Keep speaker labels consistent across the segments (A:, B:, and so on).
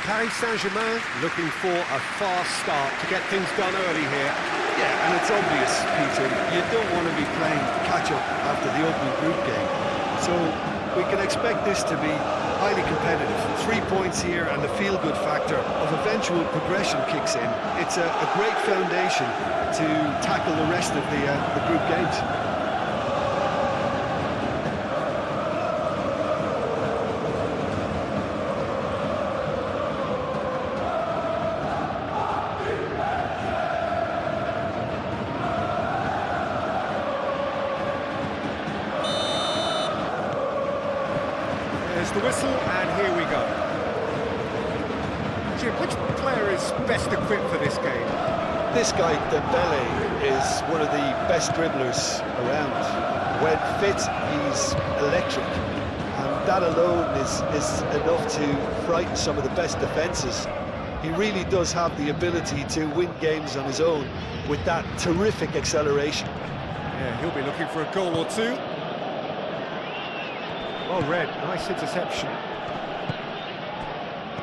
A: Paris Saint-Germain looking for a fast start to get things done early here.
B: Yeah, and it's obvious, Peter, you don't want to be playing catch-up after the opening group game. So we can expect this to be highly competitive. 3 points here and the feel-good factor of eventual progression kicks in. It's a great foundation to tackle the rest of the group games.
A: There's the whistle, and here we go. Jim, which player is best equipped for this game?
B: This guy, Dembele, is one of the best dribblers around. When fit, he's electric. And that alone is enough to frighten some of the best defences. He really does have the ability to win games on his own with that terrific acceleration.
A: Yeah, he'll be looking for a goal or two. Well read, nice interception.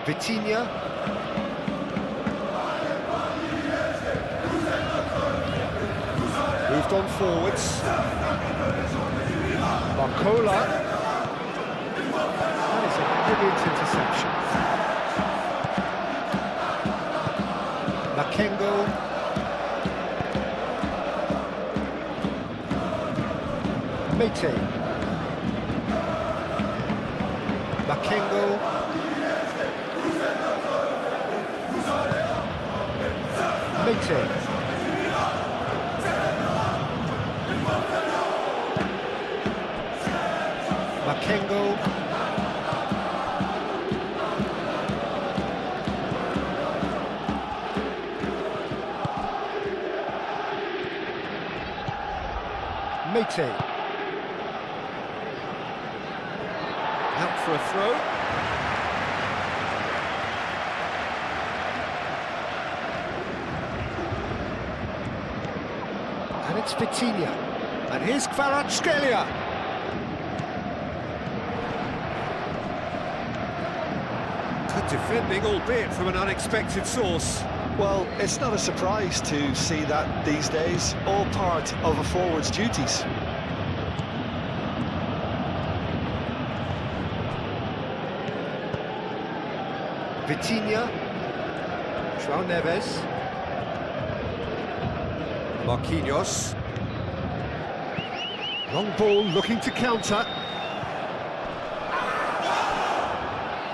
A: Vitinha. Moved on forwards. Barcola. That is a brilliant interception. Makengo. Mete. Makengo. Mete. Makengo. Mete. Out for a throw. And it's Vitinha. And here's Kvaratskhelia. Good defending, albeit from an unexpected source.
B: Well, it's not a surprise to see that these days, all part of a forward's duties.
A: Vitinha, João Neves, Marquinhos, long ball looking to counter.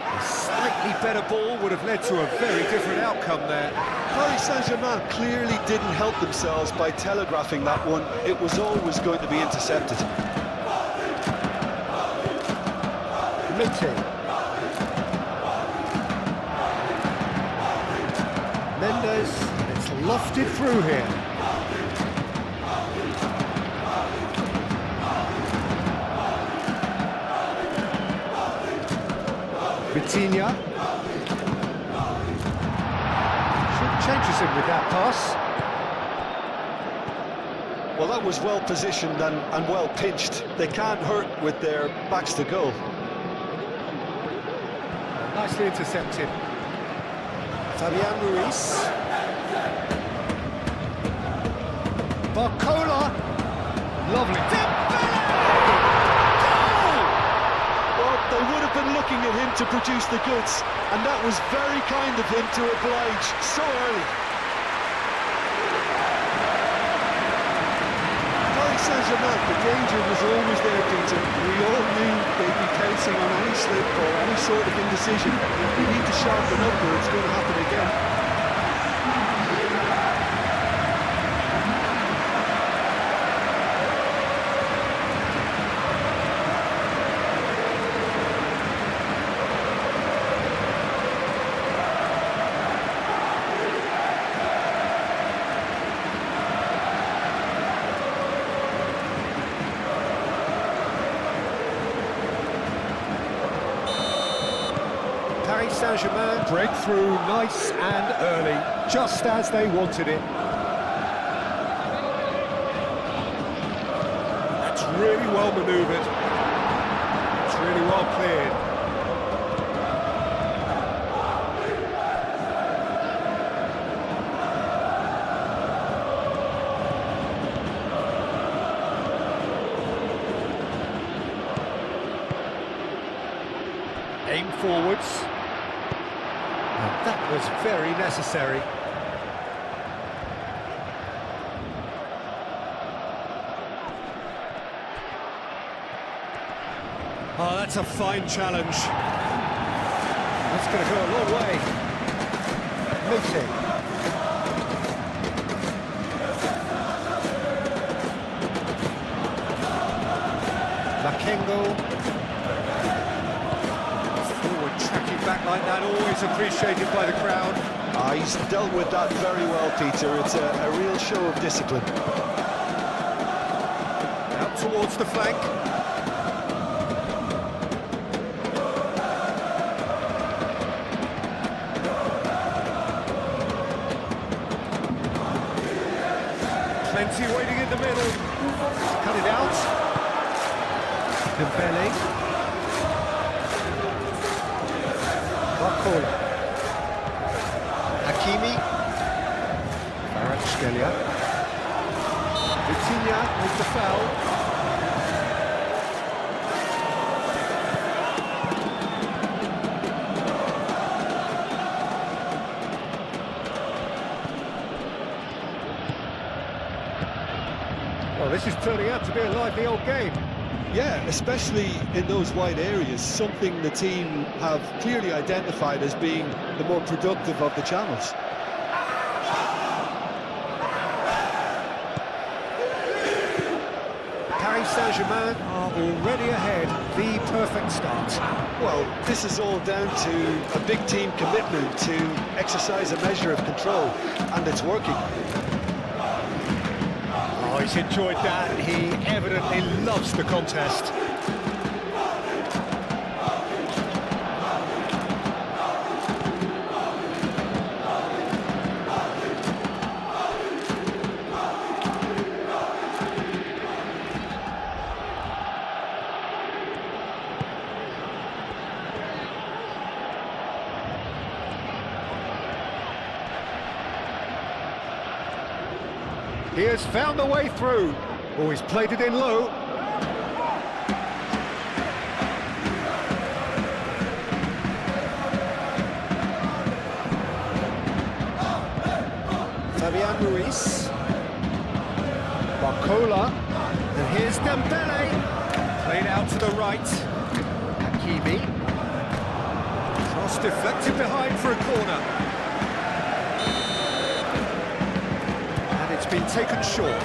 A: A slightly better ball would have led to a very different outcome there.
B: Paris Saint-Germain clearly didn't help themselves by telegraphing that one. It was always going to be intercepted.
A: Mete. Mendes, it's lofted through here. Vitinha. Changes him with that pass.
B: Well, that was well positioned and well pinched. They can't hurt with their backs to goal.
A: Nicely intercepted. Fabian Ruiz. Barcola. Lovely. Dembele! Goal!
B: Well, they would have been looking at him to produce the goods, and that was very kind of him to oblige so early. Paris Saint-Germain, the danger was always there, Peter. We all knew they'd be pouncing on any slip or any sort of indecision. They need to sharpen up or it's going to happen again.
A: Paris Saint-Germain break through nice and early, just as they wanted it. That's really well manoeuvred. It's really well cleared. Aim forwards. And that was very necessary. Oh, that's a fine challenge. That's going to go a long way. Meeting. Makengo. Forward tracking back like that, always appreciated by the crowd.
B: He's dealt with that very well, Peter. It's a real show of discipline.
A: Out towards the flank. Plenty waiting in the middle. Cut it out. Dembele. Barcola. Hakimi. Kvaratskhelia. Vitinha with the foul. Well, this is turning out to be a lively old game.
B: Yeah, especially in those wide areas, something the team have clearly identified as being the more productive of the channels.
A: Paris Saint-Germain are already ahead, the perfect start.
B: Well, this is all down to a big team commitment to exercise a measure of control, and it's working.
A: Oh, he's enjoyed that. He evidently loves the contest. He has found the way through. Oh, he's played it in low. Fabian Ruiz. Barcola. And here's Dembele. Played out to the right. Hakimi. Cross deflected behind for a corner. It's been taken short.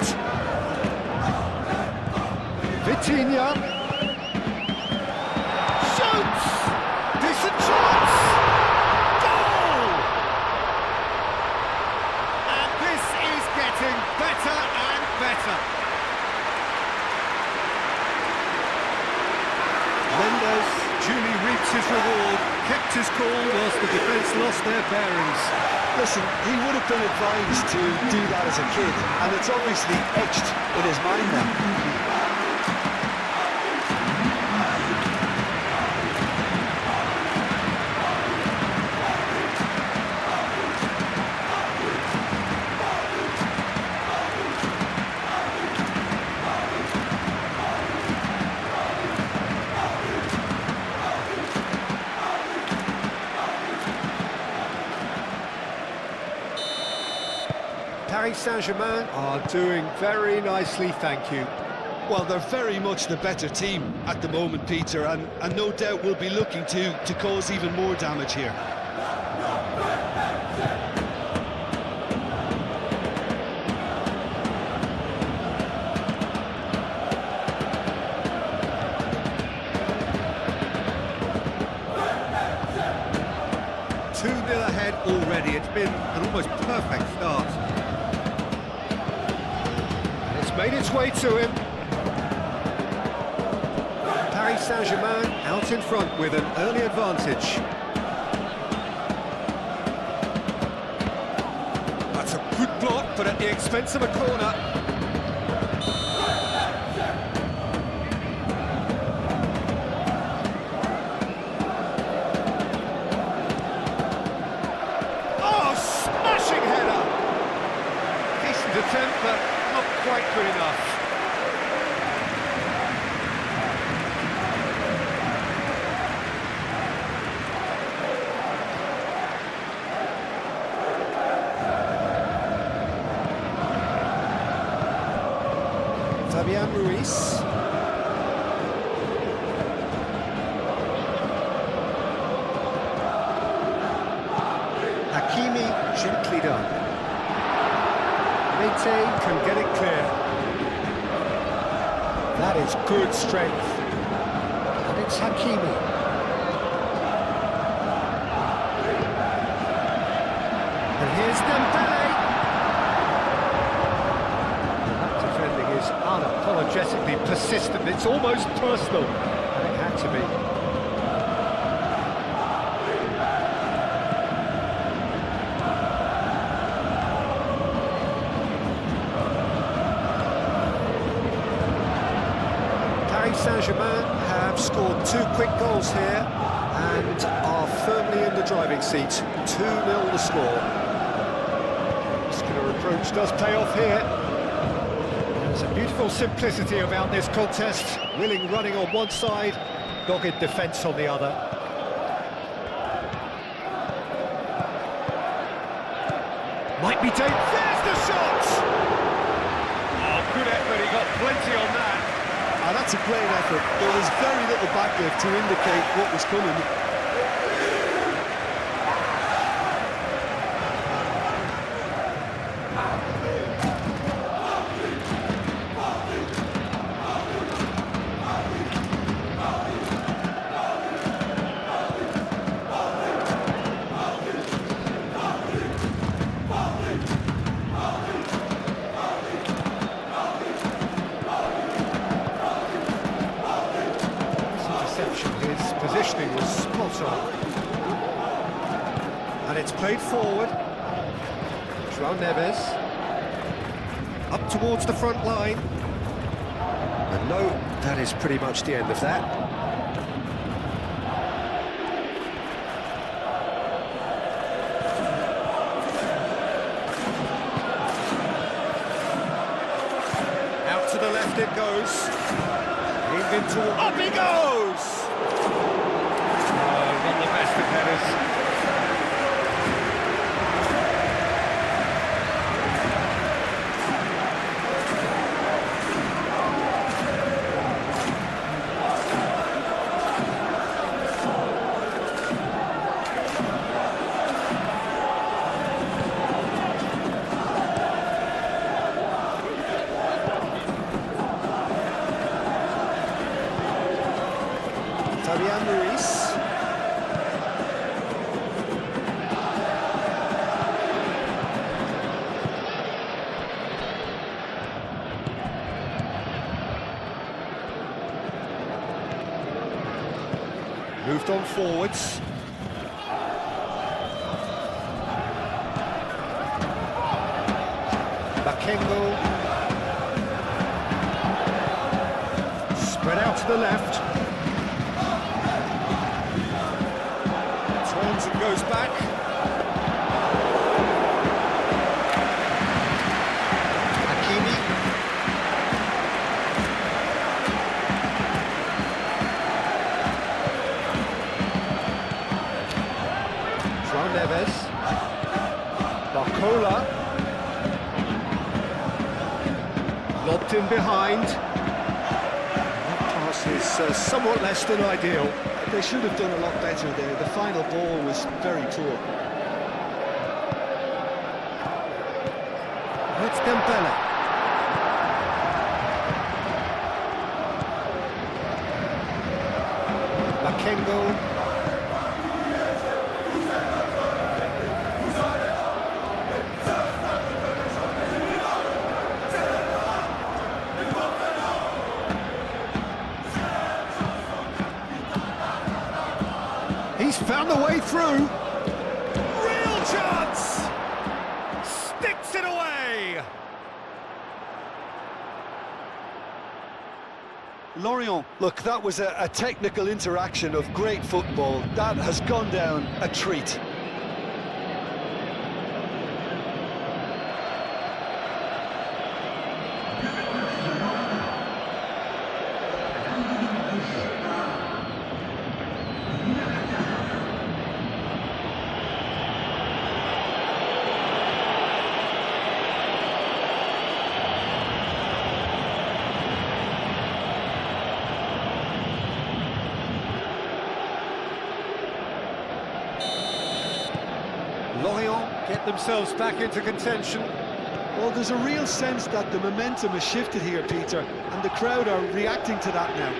A: Vitinha. Shoots! Decent chance! Goal! And this is getting better and better. Mendes duly reaps his reward, kept his cool whilst the defence lost their bearings.
B: Listen, he would have been advised to do that as a kid, and it's obviously etched in his mind now.
A: Paris Saint-Germain are doing very nicely, thank you.
B: Well, they're very much the better team at the moment, Peter, and no doubt will be looking to cause even more damage here.
A: Ahead already. It's been an almost perfect start. It's made its way to him. Paris Saint-Germain out in front with an early advantage. That's a good block, but at the expense of a corner. Attempt, but not quite good enough. Ruiz. Hakimi, gently done. Mate can get it clear. That is good strength. And it's Hakimi. And here's Dembele. That defending is unapologetically persistent. It's almost personal. And it had to be. Saint-Germain have scored 2 quick goals here and are firmly in the driving seat. 2-0 the score. Muscular approach does pay off here. There's a beautiful simplicity about this contest. Willing running on one side, dogged defence on the other. Might be taken. There's the shot! Oh, good effort, he got plenty on that.
B: That's a great effort. There was very little backlift to indicate what was coming.
A: His positioning was spot on. And it's played forward. João Neves. Up towards the front line. And no, that is pretty much the end of that. Out to the left it goes. Up he goes! Not the best of headers. Ruiz. Moved on forwards. Bakengo. Spread out to the left. Turns and goes back. Hakimi. João Neves. Barcola. Lobbed in behind. That pass is somewhat less than ideal.
B: They should have done a lot better there. The final ball was very poor.
A: It's Dembele. Bakengo. He's found the way through. Real chance! Sticks it away!
B: Lorient, look, that was a technical interaction of great football. That has gone down a treat.
A: Lorient get themselves back into contention.
B: Well, there's a real sense that the momentum has shifted here, Peter, and the crowd are reacting to that now.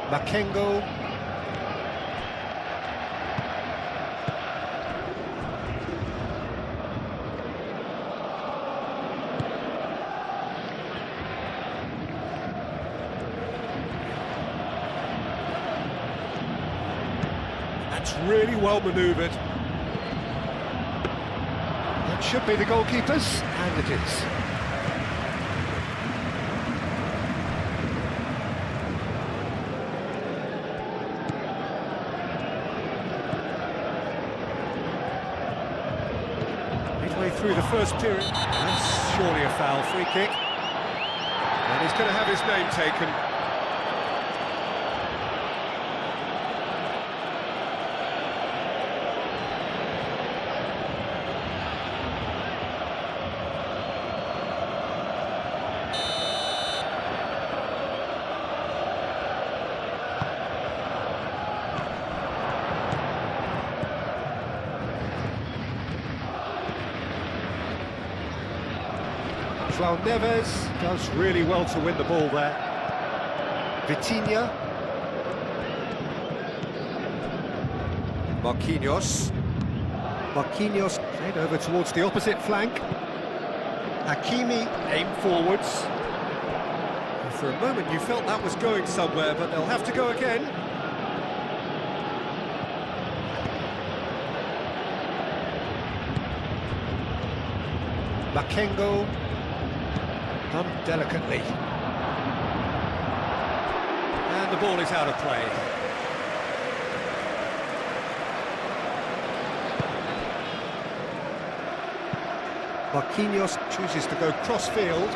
A: Makengo. That's really well manoeuvred. That should be the goalkeepers, and it is. Midway through the first period, that's surely a foul. Free kick. And he's going to have his name taken. João Neves does really well to win the ball there. Vitinha. Marquinhos. Marquinhos played over towards the opposite flank. Hakimi aimed forwards. And for a moment you felt that was going somewhere, but they'll have to go again. Makengo. Done delicately. And the ball is out of play. Marquinhos chooses to go cross-field.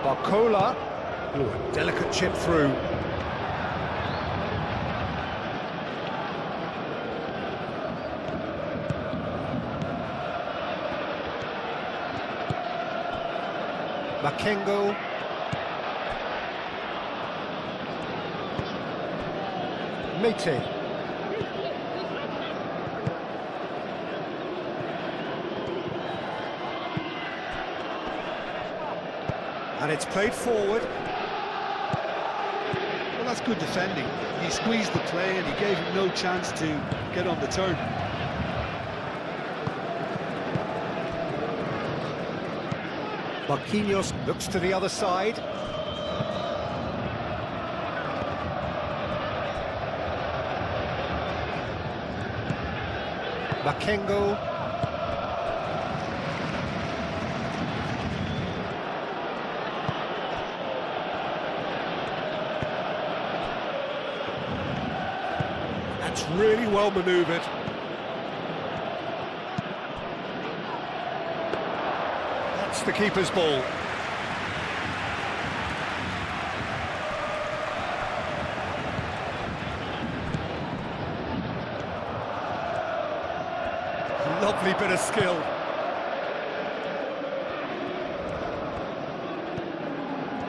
A: Barcola. Ooh, a delicate chip through. Makengo. Mete. And it's played forward.
B: Well, that's good defending. He squeezed the play and he gave him no chance to get on the turn.
A: Marquinhos looks to the other side. Makengo. That's really well manoeuvred. That's the keeper's ball. Lovely bit of skill.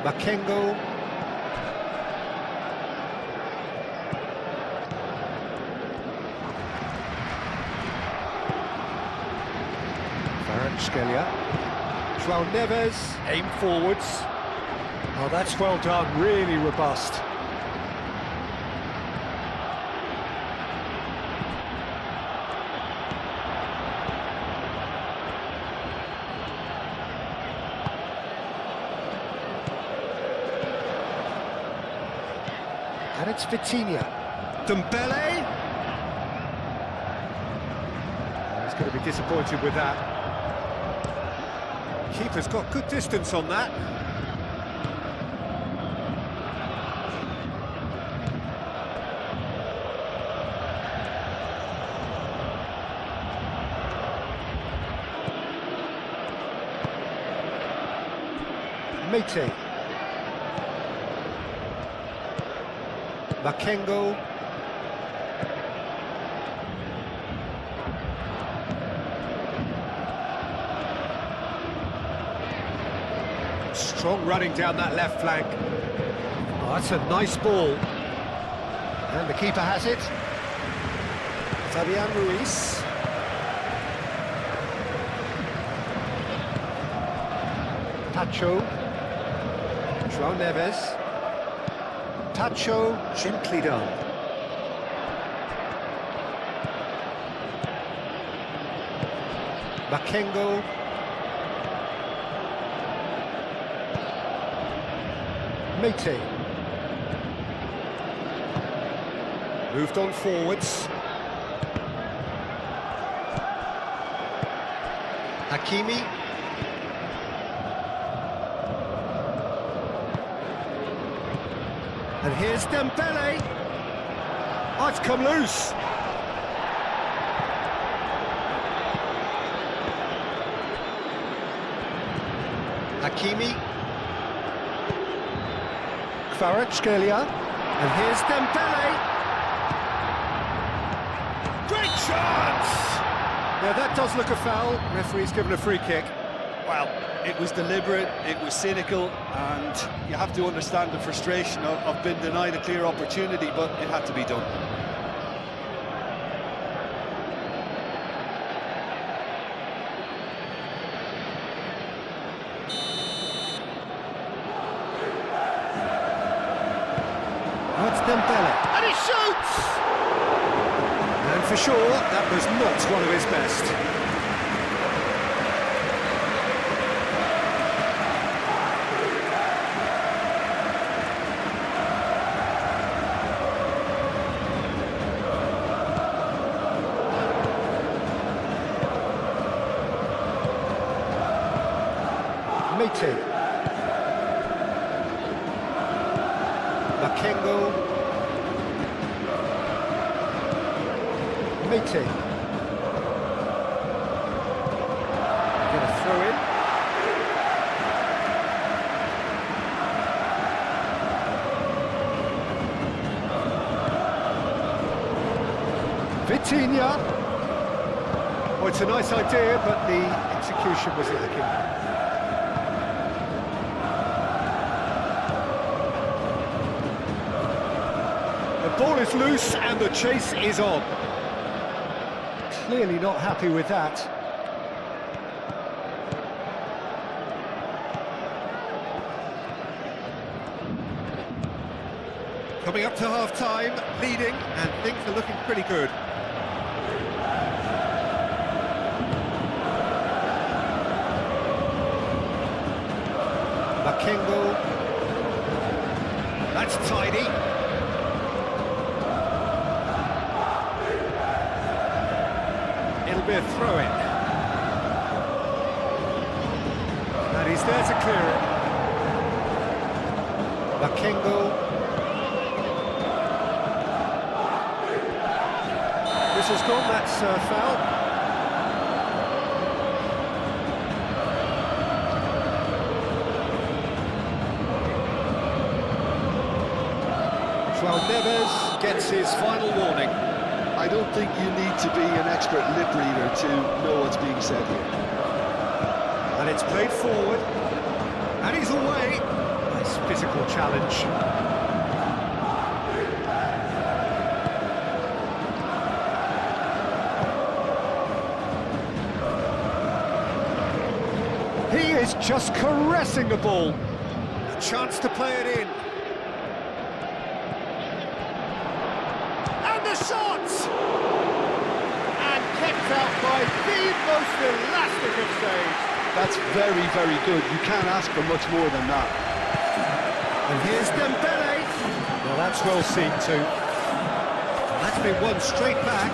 A: Makengo. Scalia. João Neves, aim forwards. Oh, that's well done, really robust. And it's Vitinha. Dembele. Oh, he's going to be disappointed with that. Keeper's got good distance on that. Mete. Makengo. Strong running down that left flank. Oh, that's a nice ball.
B: And the keeper has it. Fabian Ruiz. Tacho. João Neves. Tacho, gently done. Makengo. Mete. Moved on forwards. Hakimi. And here's Dembele. Oh, it's come loose. Hakimi. Kvaratskhelia. And here's Dembele. Great chance! Yeah, that does look a foul. Referee's given a free kick.
C: Well, it was deliberate, it was cynical, and you have to understand the frustration of being denied a clear opportunity, but it had to be done.
A: Oh, it's Dembele. And he shoots! And for sure, that was not one of his best. Mete. Makengo. Mete. Gonna throw in. Vitinha. Oh, it's a nice idea, but the execution was lacking. The ball is loose and the chase is on. Clearly not happy with that. Coming up to half-time, leading, and things are looking pretty good. Makengo. That's tidy. It'll be a throw-in. And he's there to clear it. Makengo. This has gone, that's foul. João Neves gets his final warning.
B: I don't think you need to be an expert lip reader to know what's being said here.
A: And it's played forward. And he's away. Nice physical challenge. He is just caressing the ball. A chance to play it in. And the shot! And kept out by the most elastic of saves.
B: That's very, very good. You can't ask for much more than that.
A: And here's Dembele. Well, that's well seen too. That's been won straight back.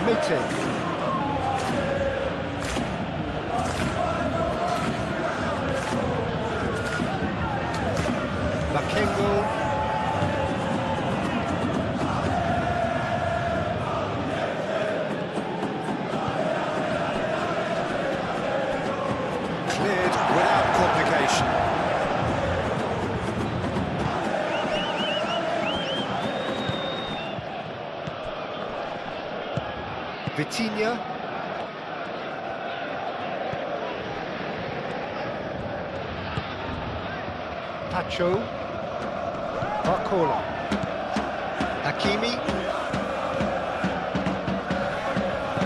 A: Mete. Makengo. Cleared without complication. Vitinha. Pacho. Barcola. Hakimi.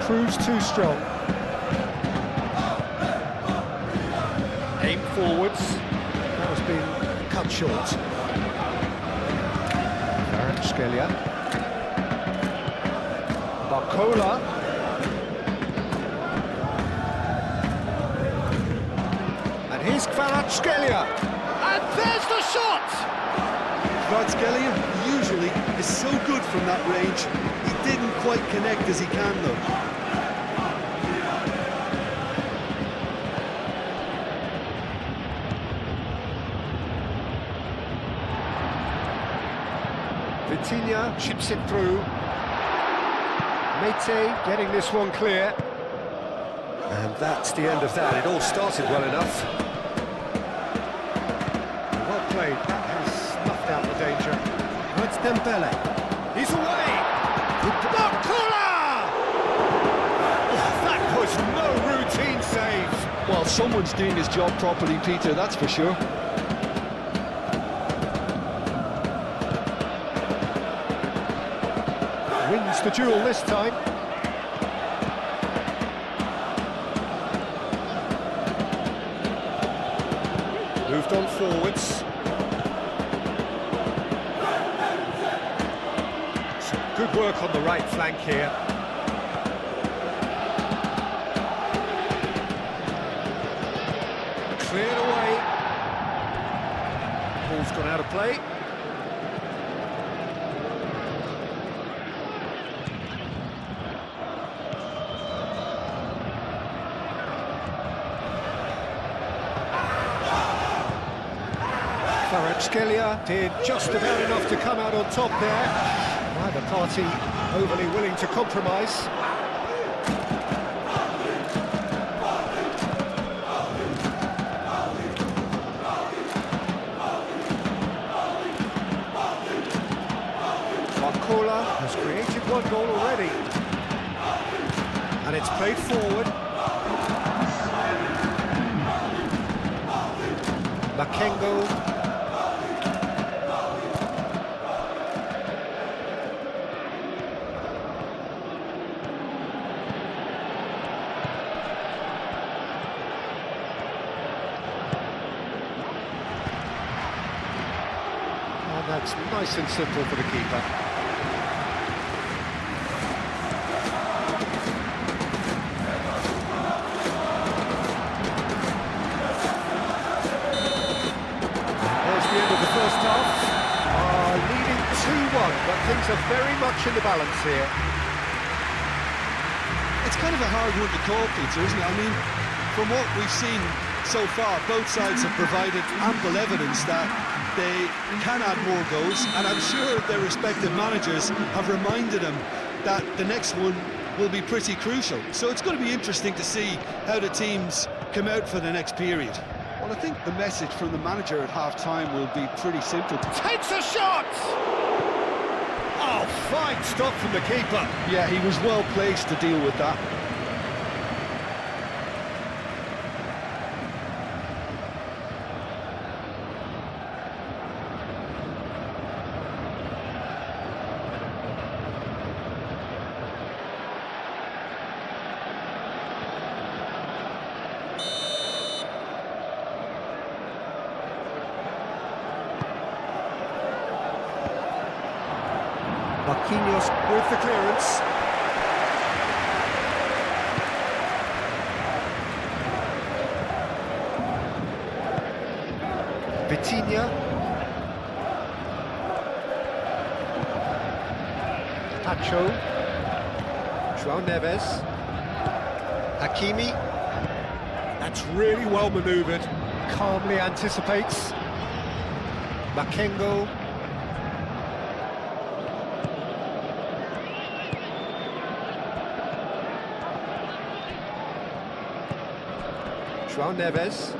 A: Proves too strong. Aim forwards. That has been cut short. Skelia. Barcola. And here's Skelia. And there's the shot!
B: Skelia usually is so good from that range. He didn't quite connect as he can though.
A: Vitinha chips it through. Mete getting this one clear. And that's the end of that. It all started well enough. Well played. That has snuffed out the danger. Now it's Dembele. He's away! Barcola! Oh, that was no routine save.
B: Well, someone's doing his job properly, Peter, that's for sure.
A: Wins the duel this time. Moved on forwards. Some good work on the right flank here. Cleared away. Ball's gone out of play. Skelia did just about enough to come out on top there. Neither party overly willing to compromise. Barcola has created one goal already. And it's played forward. Makengo. That's nice and simple for the keeper. There's the end of the first half. Leading 2-1, but things are very much in the balance here.
B: It's kind of a hard one to call, Peter, isn't it? I mean, from what we've seen so far, both sides have provided ample evidence that they can add more goals, and I'm sure their respective managers have reminded them that the next one will be pretty crucial. So it's going to be interesting to see how the teams come out for the next period. Well, I think the message from the manager at half-time will be pretty simple.
A: Takes a shot! Oh, fine stop from the keeper.
B: Yeah, he was well placed to deal with that.
A: Marquinhos with the clearance. Vitinha. Pacho. João Neves. Hakimi. That's really well manoeuvred. Calmly anticipates. Makengo. João Neves.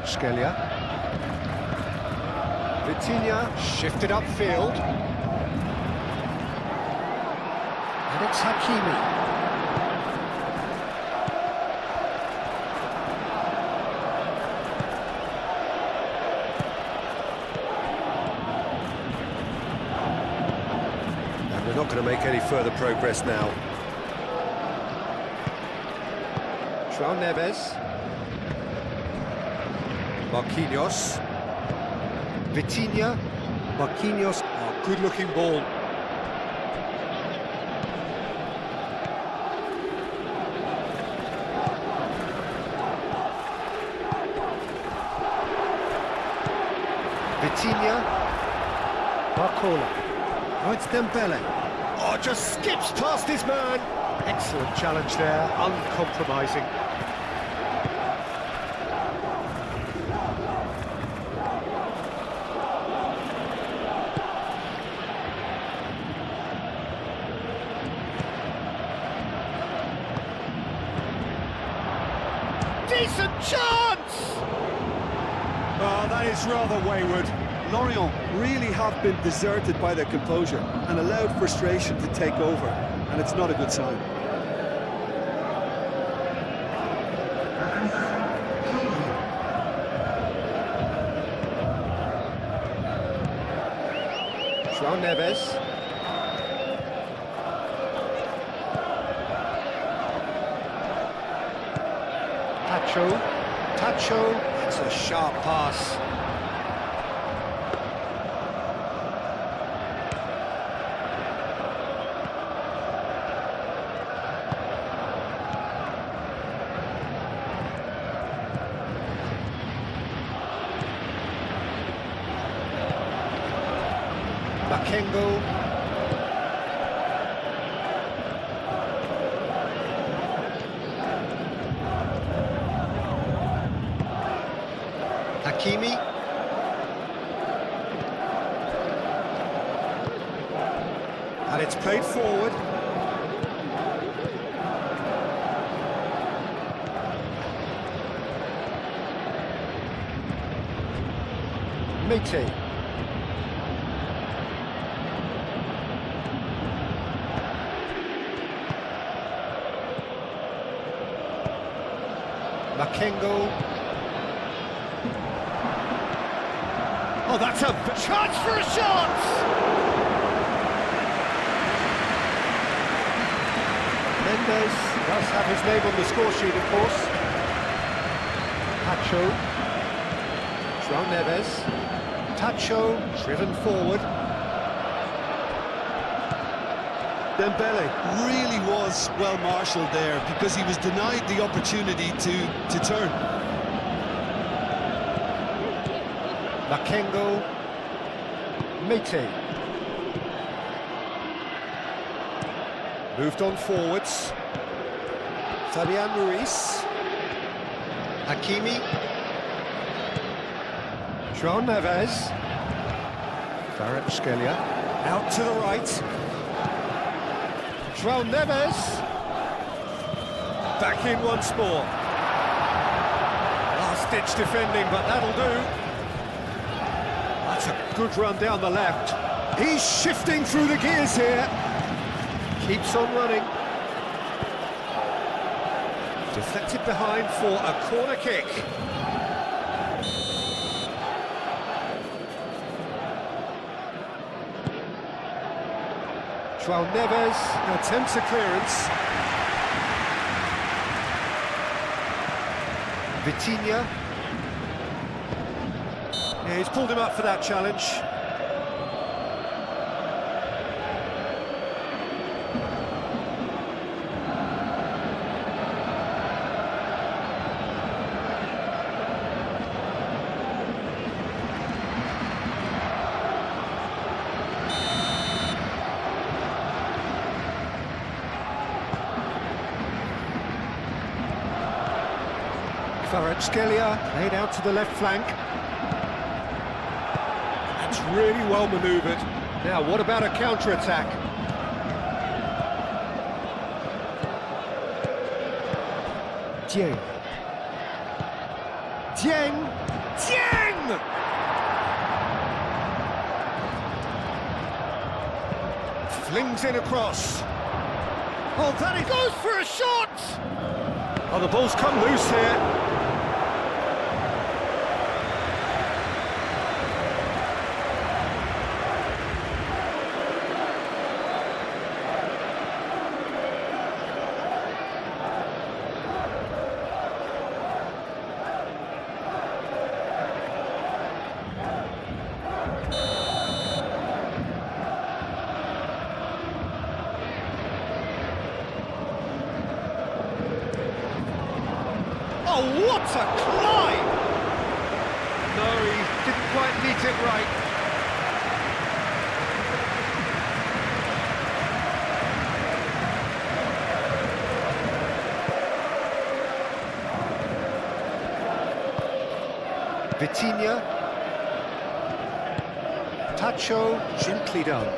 A: Skelia. Vitinha shifted upfield. And it's Hakimi. And we're not going to make any further progress now. João Neves. Marquinhos. Vitinha. Marquinhos. Oh, good-looking ball. Vitinha. Barcola. Oh, it's Dembele. Oh, just skips past his man. Excellent challenge there, uncompromising. Decent chance!
C: Oh, that is rather wayward. Lorient really have been deserted by their composure and allowed frustration to take over, and it's not a good sign.
A: João Neves. Tacho. It's a sharp pass. Makengo. Hakimi. And it's played forward. Mete. Makengo. Oh, that's a chance for a shot! Mendes does have his name on the score sheet, of course. Tacho. João Neves. Tacho, driven forward.
C: Dembele really was well marshalled there because he was denied the opportunity to turn.
A: Makengo. Mete. Moved on forwards. Fabian Ruiz. Hakimi. João Neves. Kvaratskhelia. Out to the right. João Neves. Back in once more. Last-ditch defending, but that'll do. That's a good run down the left. He's shifting through the gears here. Keeps on running. Deflected behind for a corner kick. João Neves attempts a clearance. Vitinha. Yeah, he's pulled him up for that challenge. Kvaratskhelia played out to the left flank. That's really well manoeuvred. Now, what about a counter-attack? Dieng. Flings in across. Oh, that is... goes for a shot! Oh, the ball's come loose here. Oh, what a climb! No, he didn't quite meet it right. Vitinha. Tacho, gently done.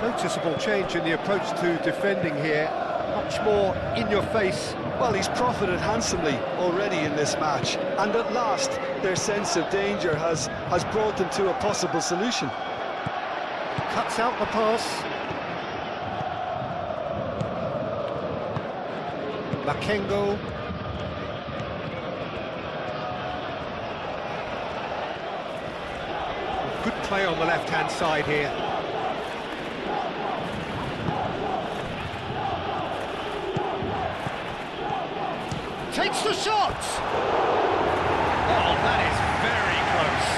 A: Noticeable change in the approach to defending here. Much more in your face.
B: Well, he's profited handsomely already in this match, and at last their sense of danger has brought them to a possible solution.
A: Cuts out the pass. Makengo. Good play on the left-hand side here. Takes the shot! Oh, that is very close.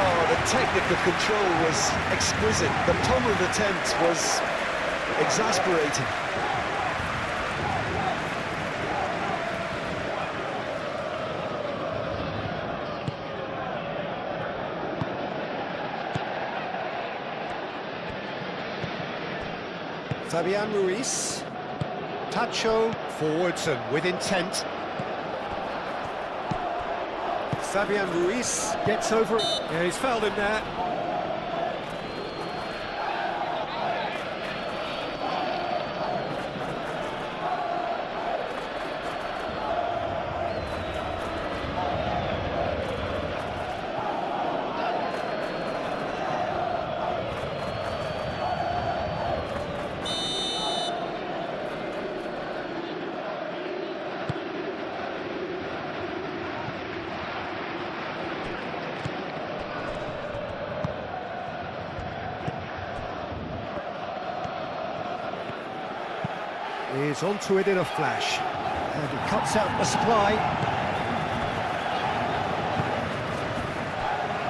B: Oh, the technical control was exquisite. The pummeled attempt was exasperating.
A: Fabian Ruiz. Tacho, forwards and with intent. Fabian Ruiz gets over it. Yeah, he's fouled him there. He's onto it in a flash, and he cuts out the supply.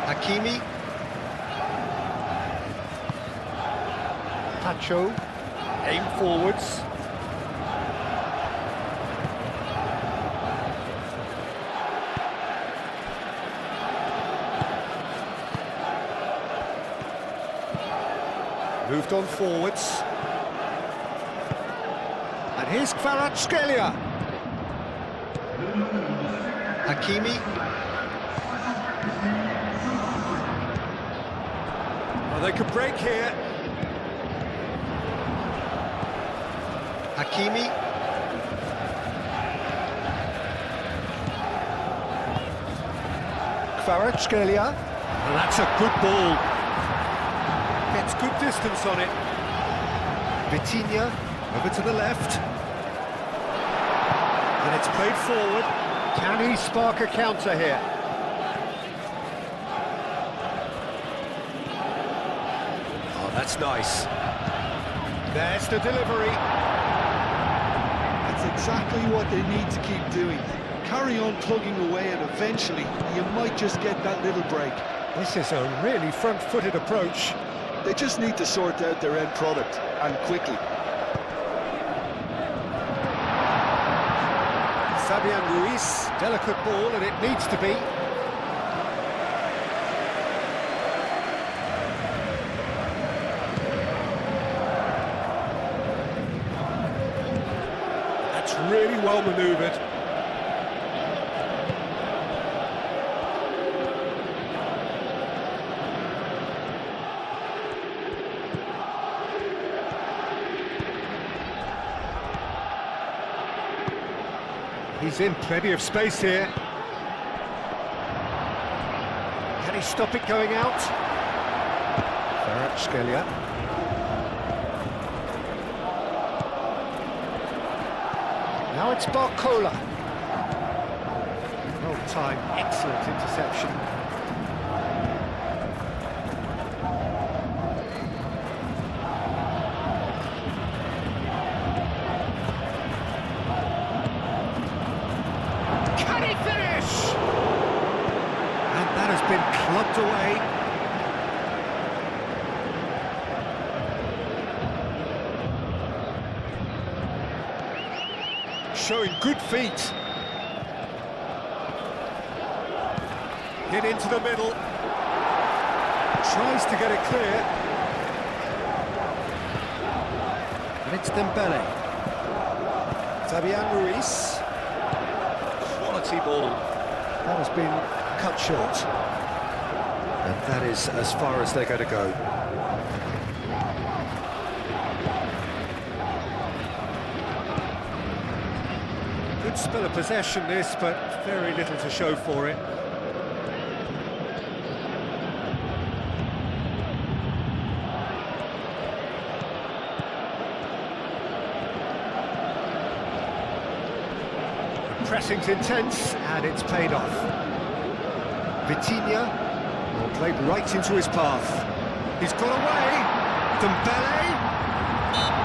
A: Hakimi. Tacho, aim forwards. Moved on forwards. And here's Kvaratskhelia. Hakimi. Oh, they could break here. Hakimi. Kvaratskhelia. And that's a good ball. Gets good distance on it. Vitinha. Over to the left. And it's played forward. Can he spark a counter here? Oh, that's nice. There's the delivery.
B: That's exactly what they need to keep doing. Carry on plugging away, and eventually you might just get that little break.
A: This is a really front-footed approach.
B: They just need to sort out their end product, and quickly.
A: Fabian Ruiz, delicate ball, and it needs to be. That's really well manoeuvred. He's in plenty of space here. Can he stop it going out? Kvaratskhelia. Now it's Barcola. Well timed, excellent interception. Can he finish? And that has been clubbed away. Showing good feet. Hit into the middle. Tries to get it clear. And it's Dembele. Fabian Ruiz. Quality ball. That has been cut short. And that is as far as they're going to go. Good spell of possession this, but very little to show for it. The pressing's intense, and it's paid off. Vitinha, well, played right into his path. He's got away. Dembele.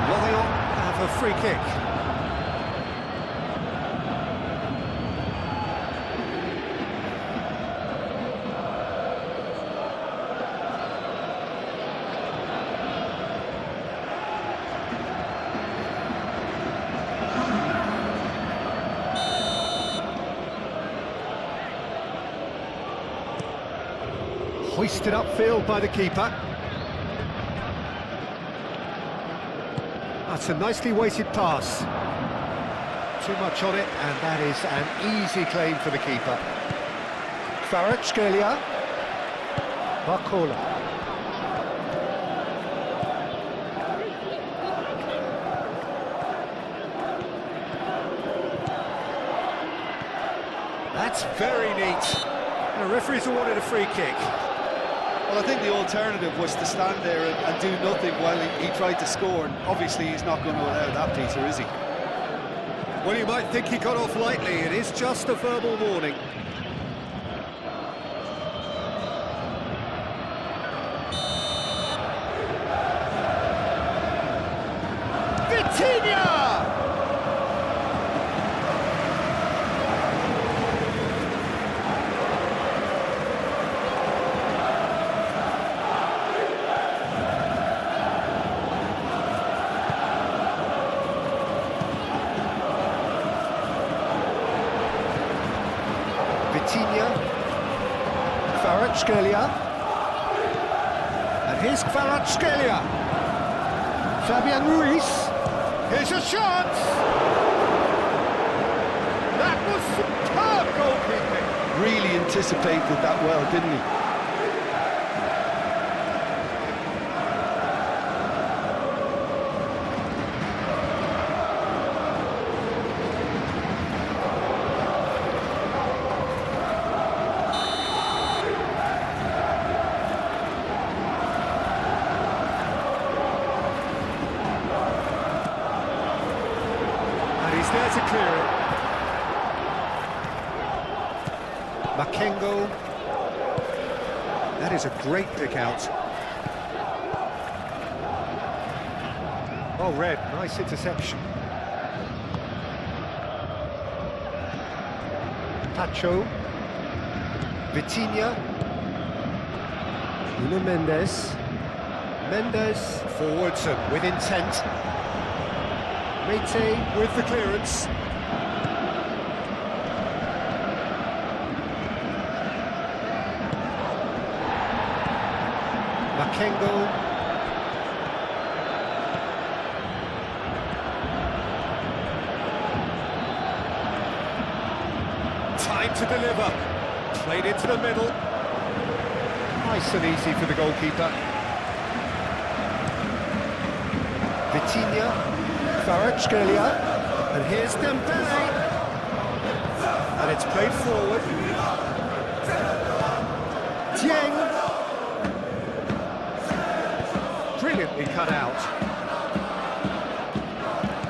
A: Lorient have a free kick. Hoisted upfield by the keeper. That's a nicely weighted pass. Too much on it, and that is an easy claim for the keeper. Kvaratskhelia. Barcola. That's very neat. The referee's awarded a free kick.
B: Well, I think the alternative was to stand there and do nothing while he tried to score, and obviously he's not going to allow that, Peter, is he?
A: Well, you might think he got off lightly. It is just a verbal warning. Vitinha! Vitinha, Kvaratskhelia, and here's Kvaratskhelia. Fabian Ruiz, here's a shot! That was superb goalkeeping.
B: Really anticipated that well, didn't he?
A: He's there to clear it. Makengo. That is a great pick out. Oh, Red, nice interception. Pacho. Vitinha. Nuno Mendes. Mendes forwards and with intent. Mete with the clearance. Makengo. Time to deliver. Played into the middle. Nice and easy for the goalkeeper. Vitinha. Kvaratskhelia, and here's Dembele, and it's played forward. Dieng, brilliantly cut out.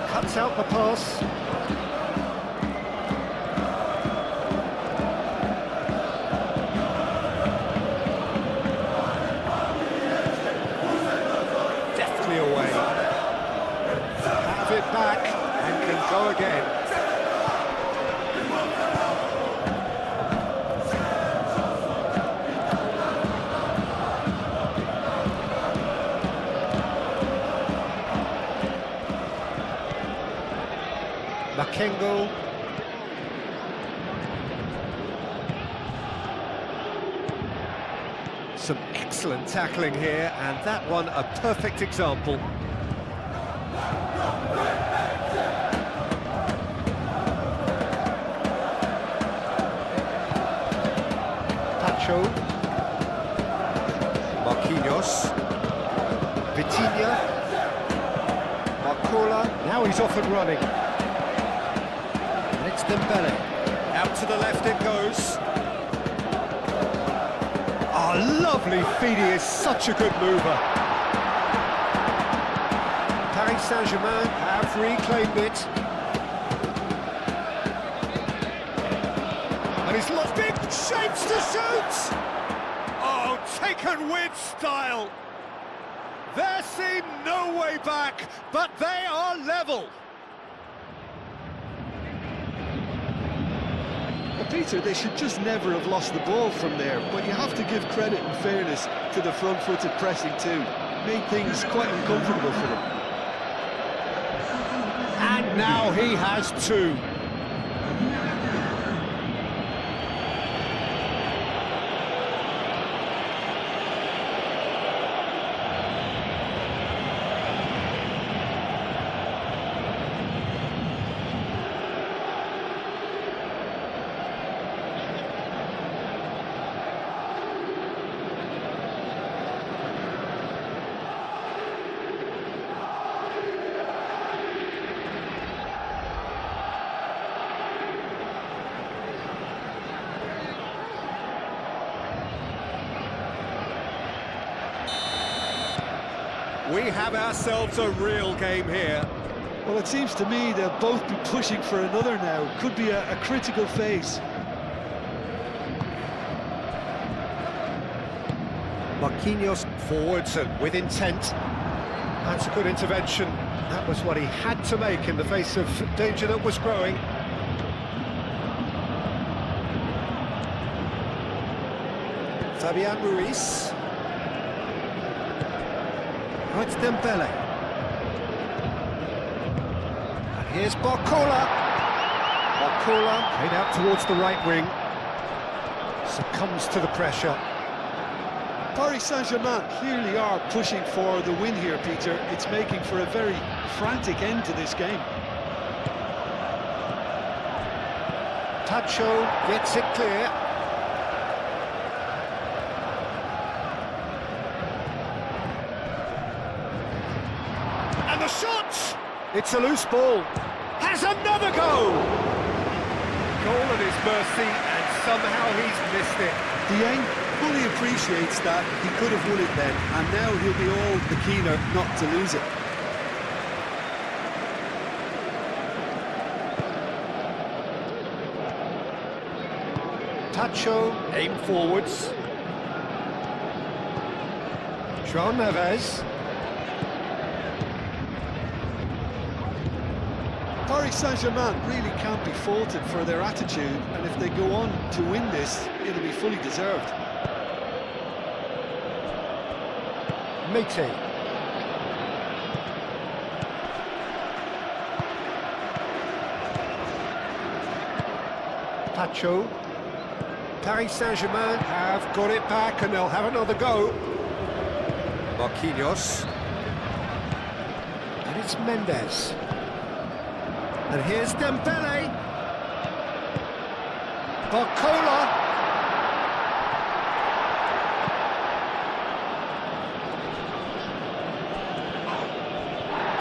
A: Cuts out the pass. Boateng. Some excellent tackling here, and that one a perfect example. Pacho. Marquinhos. Vitinha. Marcola. Now he's off and running. And it's Dembele. Out to the left it goes. Oh, lovely feed, he is such a good mover. Paris Saint-Germain have reclaimed it. And he's lost big shapes to shoot! Oh, taken with style. There seemed no way back, but they are level.
C: Peter, they should just never have lost the ball from there, but you have to give credit and fairness to the front-footed pressing too. Made things quite uncomfortable for them.
A: And now he has two. We have ourselves a real game here.
C: Well, it seems to me they'll both be pushing for another now. Could be a critical phase.
A: Marquinhos forwards and with intent. That's a good intervention. That was what he had to make in the face of danger that was growing. Fabian Ruiz. Oh, it's Dembele. And here's Barcola. Barcola played out towards the right wing. Succumbs to the pressure.
C: Paris Saint-Germain clearly are pushing for the win here, Peter. It's making for a very frantic end to this game.
A: Pacho gets it clear. And the shot! It's a loose ball. Has another go! Goal at his mercy, and somehow he's missed it.
C: Dieng fully appreciates that he could have won it then, and now he'll be all the keener not to lose it.
A: Pacho, aim forwards. João Neves.
C: Paris Saint-Germain really can't be faulted for their attitude, and if they go on to win this, it'll be fully deserved.
A: Mete. Pacho. Paris Saint-Germain have got it back and they'll have another go. Marquinhos. And it's Mendes. And here's Dembele. Barcola.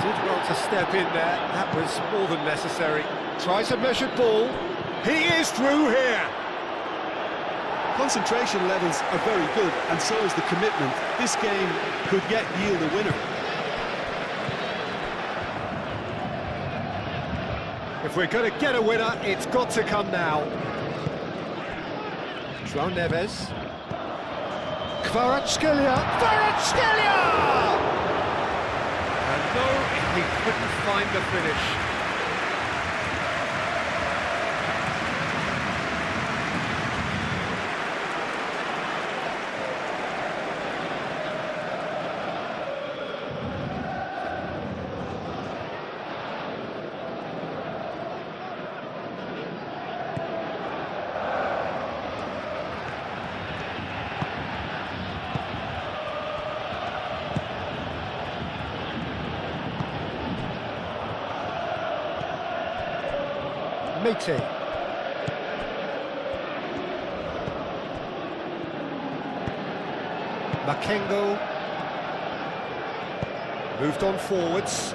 A: Did well to step in there. That was more than necessary. Tries a measured ball. He is through here.
C: Concentration levels are very good, and so is the commitment. This game could yet yield a winner.
A: If we're going to get a winner, it's got to come now. João Neves. Kvaratskhelia. And no, he couldn't find the finish. Mete. Makengo. Moved on forwards.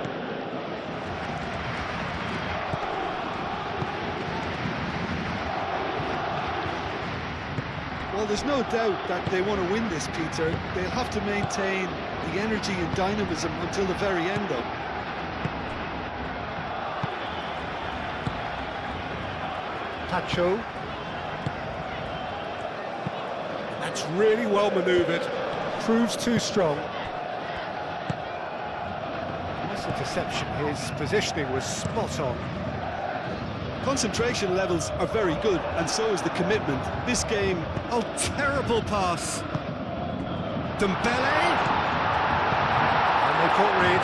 B: Well, there's no doubt that they want to win this, Peter. They'll have to maintain the energy and dynamism until the very end, though.
A: Tacho. That's really well manoeuvred. Proves too strong. Nice interception. His positioning was spot on.
C: Concentration levels are very good, and so is the commitment. This game...
A: Oh, terrible pass. Dembele. And they caught Reed.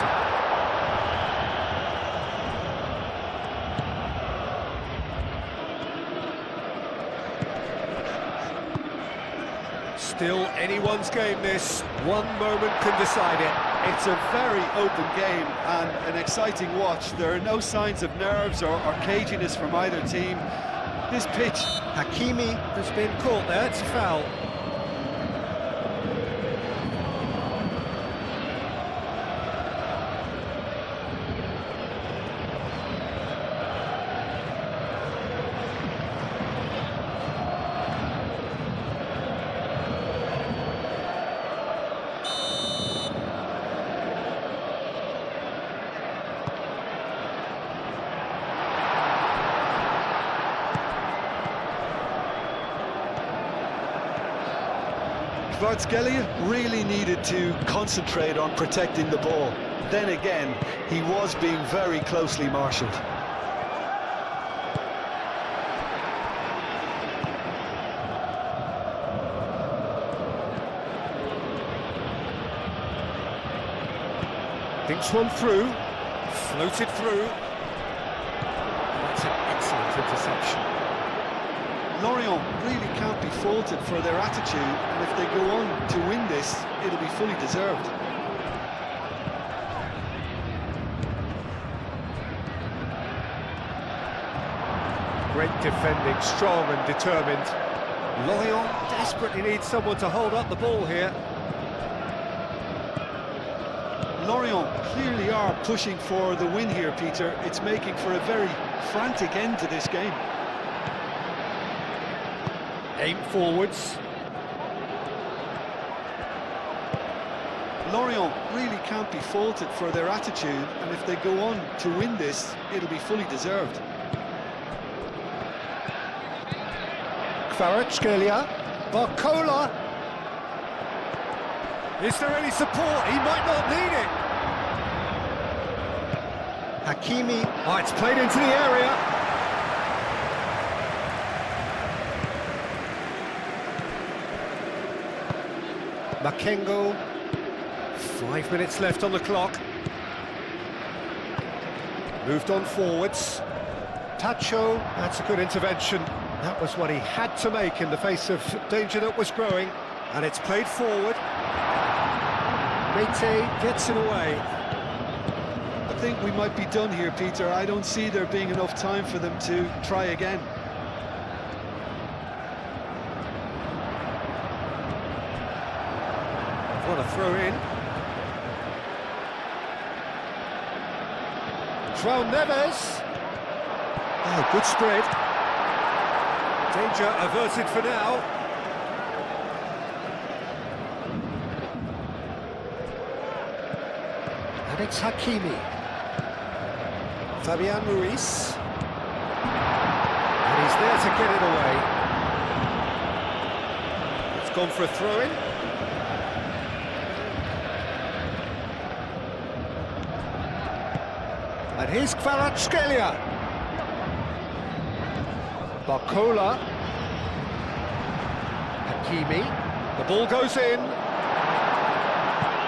A: Still anyone's game, this. One moment can decide it.
C: It's a very open game and an exciting watch. There are no signs of nerves or caginess from either team. This pitch...
A: Hakimi has been caught there, it's a foul.
B: Kvaratskhelia really needed to concentrate on protecting the ball. Then again, he was being very closely marshalled.
A: Thinks one through, floated through. That's an excellent interception.
C: Lorient really can't be faulted for their attitude, and if they go on to win this, it'll be fully deserved.
A: Great defending, strong and determined. Lorient desperately needs someone to hold up the ball here.
C: Lorient clearly are pushing for the win here, Peter. It's making for a very frantic end to this game.
A: Aim forwards.
C: Lorient really can't be faulted for their attitude, and if they go on to win this, it'll be fully deserved.
A: Kvaratskhelia. Barcola. Is there any support? He might not need it. Hakimi. Oh, it's played into the area. Makengo. 5 minutes left on the clock. Moved on forwards. Tacho. That's a good intervention. That was what he had to make in the face of danger that was growing. And it's played forward. Mete gets it away.
C: I think we might be done here, Peter. I don't see there being enough time for them to try again.
A: What a throw in. João Neves. Oh, good spread. Danger averted for now. And it's Hakimi. Fabian Ruiz. And he's there to get it away. It's gone for a throw-in. And here's Kvaratskhelia. Barcola. Hakimi. The ball goes in.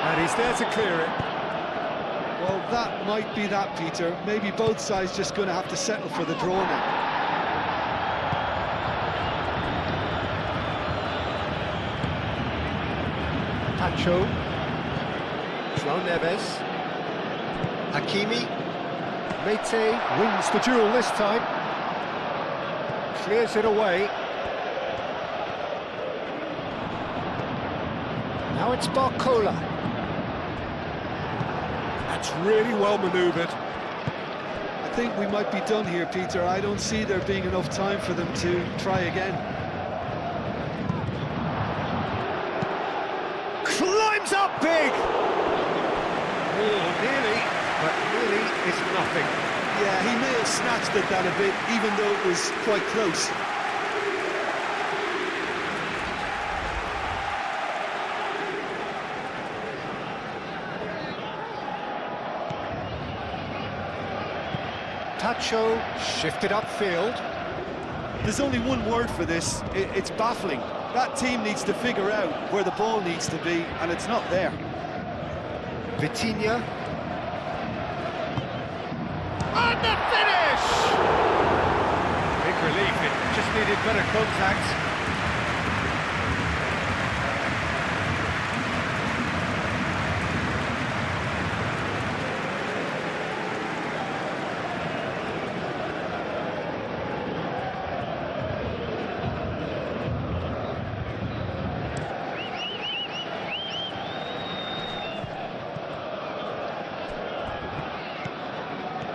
A: And he's there to clear it.
C: Well, that might be that, Peter. Maybe both sides just going to have to settle for the draw now.
A: Tacho. João Neves. Hakimi. Mete wins the duel this time. Clears it away. Now it's Barcola. That's really well manoeuvred.
B: I think we might be done here, Peter. I don't see there being enough time for them to try again.
A: Climbs up big! Oh, nearly, but nearly is nothing.
B: Yeah, he may have snatched at that a bit, even though it was quite close.
A: Tacho shifted upfield.
C: There's only one word for this, it's baffling. That team needs to figure out where the ball needs to be, and it's not there.
A: Vitinha. And the finish! Big relief, it just needed better contact.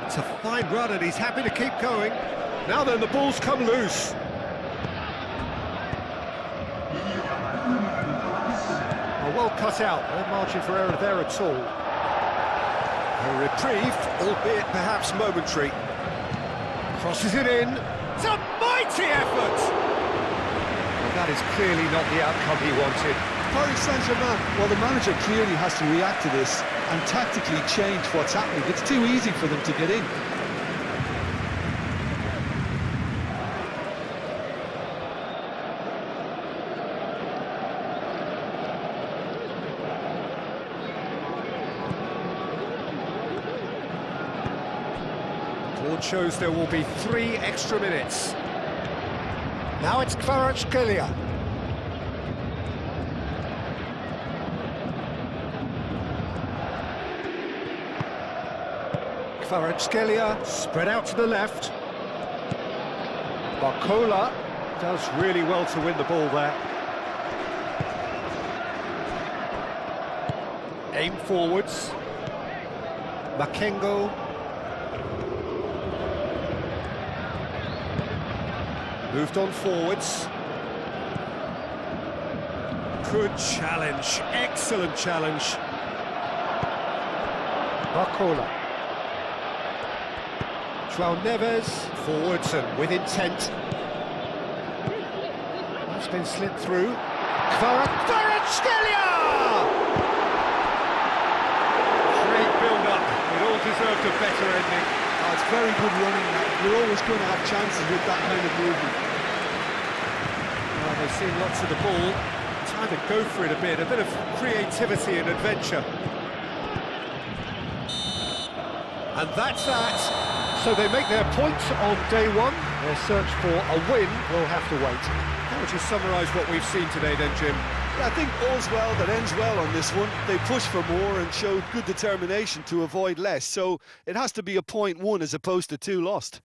A: It's a fine run and he's happy to keep going. Now then, the ball's come loose. Oh, well cut out, no margin for error there at all. A reprieve, albeit perhaps momentary. Crosses it in. It's a mighty effort! Well, that is clearly not the outcome he wanted.
B: Paris Saint-Germain, well, the manager clearly has to react to this and tactically change what's happening. It's too easy for them to get in.
A: Board shows there will be 3 extra minutes. Now it's Kvaratskhelia. Kvaratskhelia spread out to the left. Barcola does really well to win the ball there. Aim forwards. Makengo. Moved on forwards. Good challenge, excellent challenge. Barcola. João Neves, forwards and with intent. That's been slipped through. Kvaratskhelia! Great build-up, it all deserved a better ending.
B: Oh, it's very good running now. You're always going to have chances with that kind of movement.
A: Well, they've seen lots of the ball. Time to go for it a bit of creativity and adventure. And that's that. So they make their points on day one. Their search for a win will have to wait. How would you summarise what we've seen today then, Jim?
B: Yeah, I think all's well that ends well on this one. They pushed for more and showed good determination to avoid less. So it has to be a point won as opposed to 2 lost.